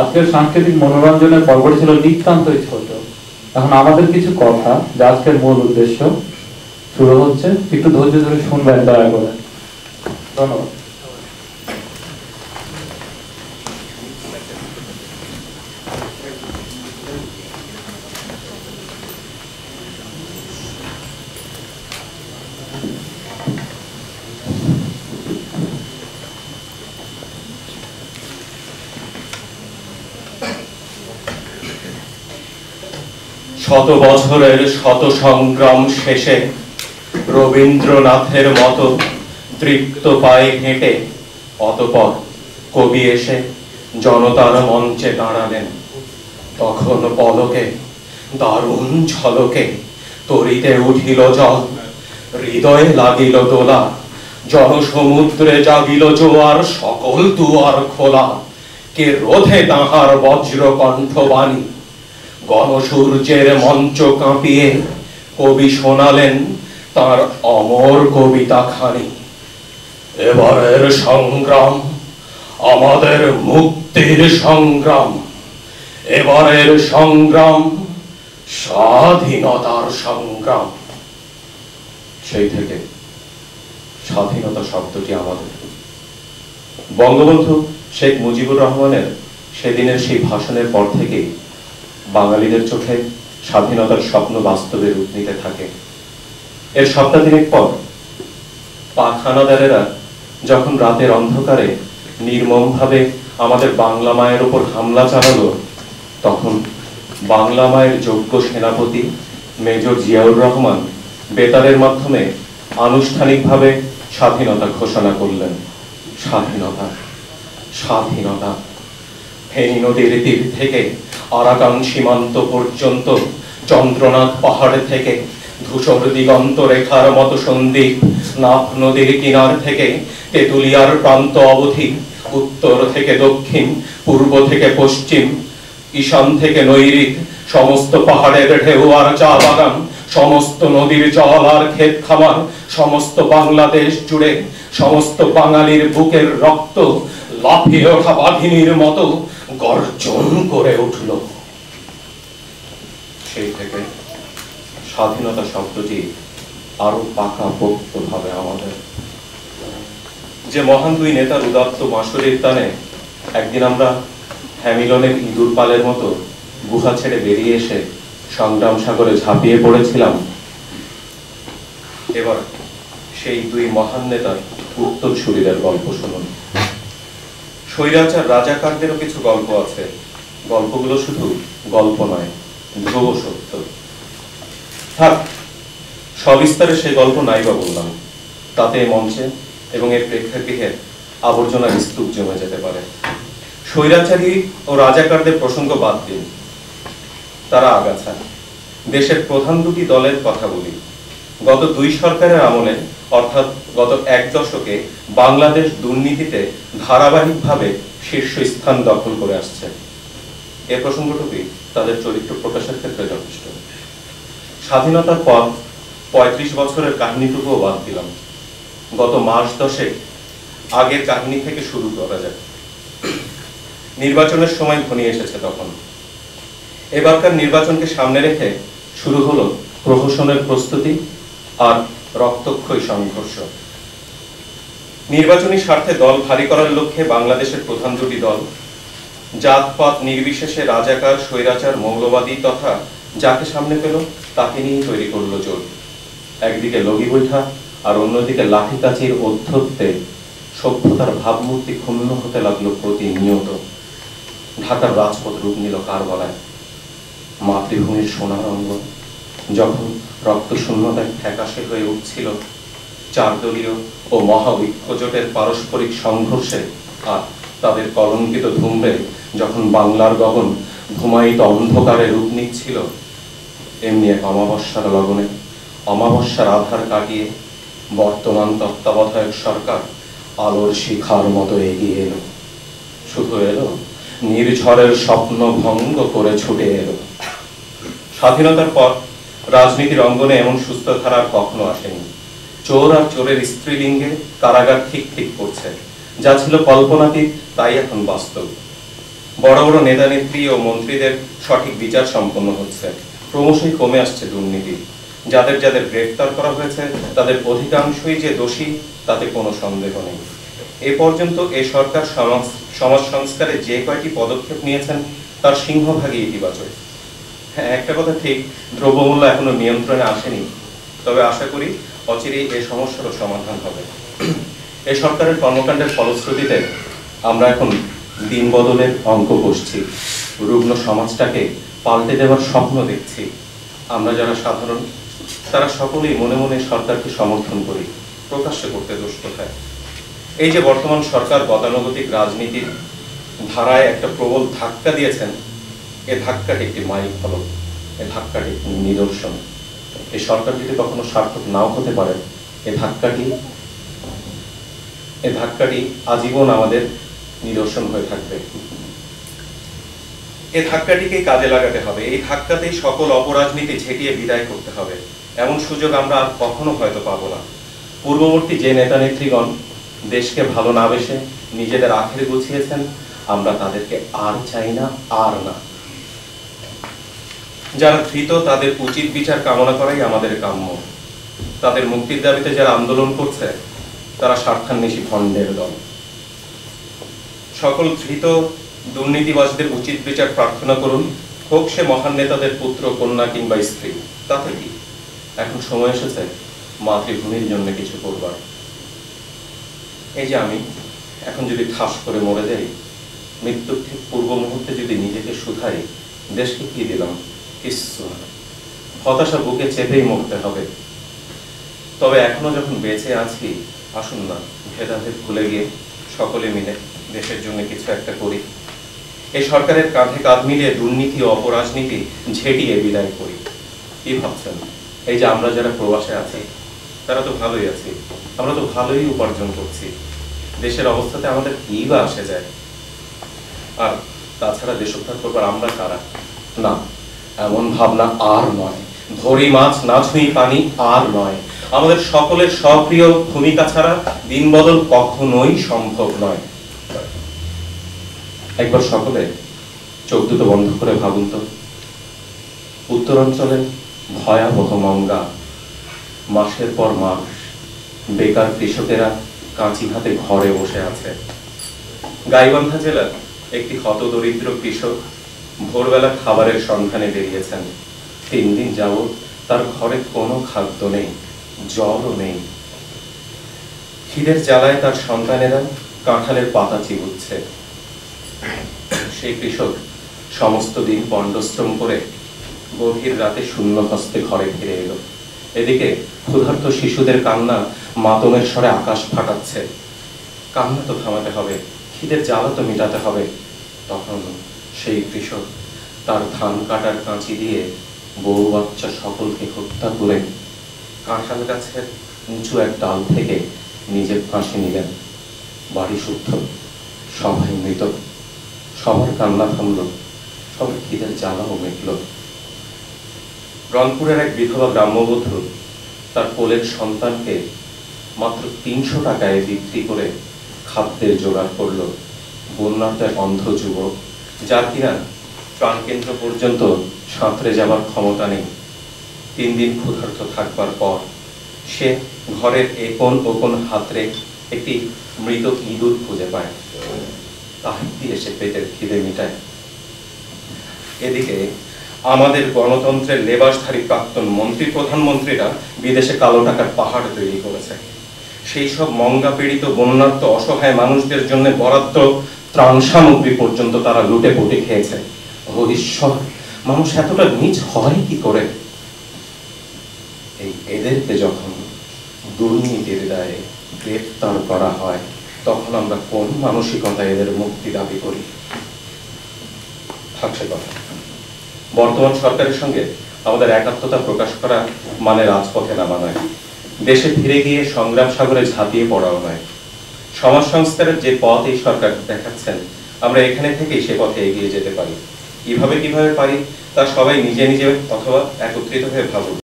আজকের সাংস্কৃতিক মনোরঞ্জনের পর্বটি ছিল নিতান্তই ছোট। এখন আমাদের কিছু কথা, যা আজকের মূল উদ্দেশ্য, শুরু হচ্ছে। একটু ধৈর্য ধরে শুনবেন দয়া করে। ধন্যবাদ। শত বছরের শত সংগ্রাম শেষে রবীন্দ্রনাথের মতো তৃপ্ত পায়ে হেঁটে অতঃপর কবি এসে জনতার মঞ্চে দাঁড়ালেন। তখন পলকে দারুণ ঝলকে তরিতে উঠিল জল, হৃদয়ে লাগিল দোলা, জনসমুদ্রে জাগিল জোয়ার, সকল দুয়ার খোলা। কে রোধে তাহার বজ্র কণ্ঠবাণী? গণসূর্যের মঞ্চ কাঁপিয়ে কবি শোনালেন তার অমর কবিতা খানি। এবারের সংগ্রাম আমাদের মুক্তির সংগ্রাম, এবারের সংগ্রাম স্বাধীনতার সংগ্রাম। সেই থেকে স্বাধীনতা শব্দটি আমাদের। বঙ্গবন্ধু শেখ মুজিবুর রহমানের সেদিনের সেই ভাষণের পর থেকেই বাঙালিদের চোখে স্বাধীনতার স্বপ্ন বাস্তবে রূপ নিতে থাকে। এর সপ্তাহখানেক পর পাক হানাদারেরা যখন রাতের অন্ধকারে নির্মমভাবে আমাদের বাংলা মায়ের উপর হামলা চালালো, তখন বাংলা মায়ের যোগ্য সেনাপতি মেজর জিয়াউর রহমান বেতারের মাধ্যমে আনুষ্ঠানিকভাবে স্বাধীনতা ঘোষণা করলেন। স্বাধীনতা, স্বাধীনতা। ফেনী নদীর তীর থেকে আরাকান সীমান্ত পর্যন্ত, চন্দ্রনাথ পাহাড় থেকে ধূসর দিগন্ত রেখার মতো সন্দ্বীপ, নাফ নদীর কিনার থেকে তেতুলিয়ার প্রান্ত অবধি, উত্তর থেকে দক্ষিণ, পূর্ব থেকে পশ্চিম, ঈশান থেকে নৈরিত, সমস্ত পাহাড়ের ঢেউ আর চা বাগান, সমস্ত নদীর জল আর ক্ষেত খামার, সমস্ত বাংলাদেশ জুড়ে সমস্ত বাঙালির বুকের রক্ত লাফিয়ে ওঠা বাঘিনীর মতো গর্জন করে উঠল। সেই থেকে স্বাধীনতা শব্দটি আরো পাকাপোক্ত ভাবে আমাদের। যে মহান দুই নেতার উদাত্ত মাসুরের টানে একদিন আমরা হ্যামিলনের ইঁদুর পালের মতো গুহা ছেড়ে বেরিয়ে এসে সংগ্রাম সাগরে ঝাঁপিয়ে পড়েছিলাম, এবার সেই দুই মহান নেতার উত্তরসূরিদের গল্প শুনুন। স্বৈরাচার রাজাকারদেরও কিছু গল্প আছে। গল্পগুলো শুধু গল্প নয়, ধ্রুব সত্য। থাক, সবিস্তারে সেই গল্প নাইবা বললাম, তাতে মঞ্চে এবং এর প্রেক্ষাগৃহে আবর্জনার স্তূপ জমে যেতে পারে। স্বৈরাচারী ও রাজাকারদের প্রসঙ্গ বাদ দিন, তারা আগাছা। দেশের প্রধান দুটি দলের কথা বলি। গত দুই সরকারের আমলে, অর্থাৎ গত এক দশকে বাংলাদেশ দুর্নীতিতে ধারাবাহিকভাবে শীর্ষস্থান দখল করে আসছে। এ প্রসঙ্গটুকুই তাদের চরিত্র প্রকাশের ক্ষেত্রে যথেষ্ট। স্বাধীনতার পর ৩৫ বছরের কাহিনীটুকুও বাদ দিলাম। গত মাস দশেক আগের কাহিনী থেকে শুরু করা যায়। নির্বাচনের সময় ঘনিয়ে এসেছে তখন। এবারকার নির্বাচনকে সামনে রেখে শুরু হলো প্রহসনের প্রস্তুতি আর রক্তক্ষয়ী সংঘর্ষ। নির্বাচনী স্বার্থে দল ভারী করার লক্ষ্যে বাংলাদেশের প্রধান দুটি দল জাতপাত নির্বিশেষে রাজাকার, স্বৈরাচার, মৌলবাদী তথা যাকে সামনে পেল তাকে নিয়ে তৈরি করলো জোট। একদিকে লগি বৈঠা আর অন্যদিকে লাঠি কাঠির অধ্যত্তে সভ্যতার ভাবমূর্তি ক্ষুণ্ণ হতে লাগলো প্রতিনিয়ত। ঢাকার রাজপথ রূপ নিল কারবালায়। মাতৃভূমির সোনার অঙ্গন যখন রক্ত শূন্যতায় ফ্যাকাশে হয়ে উঠছিল, চার দলীয় ও মহাঐক্যজোটের পারস্পরিক সংঘর্ষে আর তাদের কলঙ্কিত ধূম্রে যখন বাংলার গগন ঘুমায়িত অন্ধকারে রূপ নিচ্ছিল, এমনি এক অমাবস্যার লগনে অমাবস্যার আধার কাটিয়ে বর্তমান তত্ত্বাবধায়ক সরকার আলোর শিখার মতো এগিয়ে এলো। শুধু এলো, নির্ঝরের স্বপ্ন ভঙ্গ করে ছুটে এলো। স্বাধীনতার পর রাজনীতির অঙ্গনে এমন সুস্থ ধারা কখনো আসেনি। চোর আর চোরের স্ত্রীলিঙ্গে কারাগার ঠিক ঠিক করছে। যা ছিল কল্পনাতীত তাই এখন বাস্তব। বড় বড় নেতা নেত্রী ও মন্ত্রীদের সঠিক বিচার সম্পন্ন হচ্ছে, ক্রমশই কমে আসছে দুর্নীতি। যাদের যাদের গ্রেফতার করা হয়েছে তাদের অধিকাংশই যে দোষী তাতে কোনো সন্দেহ নেই। এ পর্যন্ত এই সরকার সমাজ সংস্কারে যে কয়টি পদক্ষেপ নিয়েছেন তার সিংহভাগই ইতিবাচক। হ্যাঁ, একটা কথা ঠিক, দ্রব্যমূল্য এখনো নিয়ন্ত্রণে আসেনি, তবে আশা করি অচিরেই এই সমস্যারও সমাধান হবে। এই সরকারের কর্মকাণ্ডের ফলশ্রুতিতে আমরা এখন দিন বদলের অঙ্ক কষছি, রুগ্ন সমাজটাকে পাল্টে দেওয়ার স্বপ্ন দেখছি। আমরা যারা সাধারণ তারা সকলেই মনে মনে সরকারকে সমর্থন করি, প্রকাশ্যে করতে দোষ কোথায়? এই যে বর্তমান সরকার গতানুগতিক রাজনীতির ধারায় একটা প্রবল ধাক্কা দিয়েছেন, এ ধাক্কাটি একটি মাইল ফলক, এ ধাক্কাটি একটি নিদর্শন। এই সরকার যদি কখনো সার্থক নাও হতে পারে, এ ধাক্কাটি আজীবন আমাদের নিদর্শন হয়ে থাকবে। এই ধাক্কাটিকে কাজে লাগাতে হবে, এই ধাক্কাতেই সকল অপরাজনীতি ঝেঁটিয়ে বিদায় করতে হবে। এমন সুযোগ আমরা আর কখনো হয়তো পাবো না। পূর্ববর্তী যে নেতা নেত্রীগণ দেশকে ভালো না বেসে নিজেদের আখের গুছিয়েছেন, আমরা তাদেরকে আর চাই না, আর না। যারা ধৃত তাদের উচিত বিচার কামনা করাই আমাদের কাম্য। তাদের মুক্তির দাবিতে যারা আন্দোলন করছে তারা স্বার্থান্বেষী ভণ্ডের দল। সকল ধৃত দুর্নীতিবাজদের উচিত বিচার প্রার্থনা করুন, হোক সে মহান নেতাদের পুত্র, কন্যা কিংবা স্ত্রী। তাতে কি? এখন সময় এসেছে মাতৃভূমির জন্য কিছু করবার। এই যে আমি এখন যদি ঠাস করে মরে যাই, মৃত্যুর ঠিক পূর্ব মুহূর্তে যদি নিজেকে শুধাই, দেশকে কি দিলাম? কিছু না। হতাশা বুকে চেপেই মরতে হবে। তবে এখনো যখন বেঁচে আছি, আসুন না ভেদাভেদ ভুলে গিয়ে সকলে মিলে দেশের জন্য কিছু একটা করি। এই সরকারের কাঁধে কাঁধ মিলিয়ে দুর্নীতি ও অপরাজনীতি ঝেঁটিয়ে বিদায় করি। কি ভাবছেন? এই যে আমরা যারা প্রবাসে আছি তারা তো ভালোই আছি, আমরা তো ভালোই উপার্জন করছি, দেশের অবস্থাতে আমাদের কি বা আসে যায়? আর তাছাড়া দেশ উদ্ধার করবার আমরা কারা? না, এমন ভাবনা আর নয়। ধরি মাছ না ছুঁই পানি আর নয়। আমাদের সকলের সক্রিয় ভূমিকা ছাড়া দিন বদল কখনোই সম্ভব নয়। একবার সকলে চোখ দুটো বন্ধ করে ভাবুন তো, উত্তরাঞ্চলে ভয়াবহ মঙ্গা, মাসের পর মাস বেকার কৃষকেরা কাঁচি হাতে ঘরে বসে আছে। গাইবান্ধা জেলার একটি হতদরিদ্র কৃষক ভোরবেলা খাবারের সন্ধানে বেরিয়েছেন। 3 দিন যাবৎ তার ঘরে কোনো খাদ্য নেই, জলও নেই। খিদের জ্বালায় তার সন্তানেরা কাঁঠালের পাতা চিবুচ্ছে। সেই কৃষক সমস্ত দিন পণ্ডশ্রম করে গভীর রাতে শূন্য হস্তে ঘরে ফিরে এলো। এদিকে ক্ষুধার্ত শিশুদের কান্না মাতমের স্বরে আকাশ ফাটাচ্ছে। কান্না তো থামাতে হবে, খিদের জ্বালা তো মেটাতে হবে। তখন সেই কৃষক তার ধান কাটার কাঁচি দিয়ে বউ বাচ্চা সকলকে হত্যা করে কাঁঠাল গাছের উঁচু এক ডাল থেকে নিজে ফাঁসি নিলেন। বাড়ি শুদ্ধ, সবাই মৃত, সবার কান্না থামল, সবার খিদের জ্বালাও মিটল। রংপুরের এক বিধবা গ্রাম্যবধূ তার কোলের সন্তানকে মাত্র 300 টাকায় বিক্রি করে খাদ্যের জোগাড় করল। বন্যার্ত এক অন্ধ যুবক, যার কিনা প্রাণকেন্দ্র পর্যন্ত সাঁতরে যাবার ক্ষমতা নেই। 3 দিন ক্ষুধার্ত থাকবার পর সে ঘরের একোণ ওকোণ হাতড়ে একটি মৃত ইঁদুর খুঁজে পায়, তাহাই দিয়ে সে পেটের খিদে মিটায়। এদিকে আমাদের গণতন্ত্রের লেবাসধারী প্রাক্তন মন্ত্রী প্রধানমন্ত্রীরা বিদেশে কালো টাকার পাহাড় তৈরি করেছে। সেই সব মঙ্গা পীড়িত বন্যার্ত অসহায় মানুষদের জন্য বরাদ্দ ত্রাণ সামগ্রী পর্যন্ত তারা লুটে পুটে খেয়েছে। ও ঈশ্বর, মানুষ এতটা নীচ হয় কি করে? এদেরকে যখন দুর্নীতির দায়ে গ্রেফতার করা হয়, তখন আমরা কোন মানসিকতা এদের মুক্তি দাবি করি? থাকছে কথা। বর্তমান সরকারের সঙ্গে আমাদের একাত্মতা প্রকাশ করা মানে রাজপথে নামা নয়, দেশে ফিরে গিয়ে সংগ্রাম সাগরে ঝাঁপিয়ে পড়াও নয়। সমাজ সংস্কারের যে পথ এই সরকার দেখাচ্ছেন, আমরা এখানে থেকেই সে পথে এগিয়ে যেতে পারি। কিভাবে পারি তা সবাই নিজে নিজে অথবা একত্রিত হয়ে ভাবুন।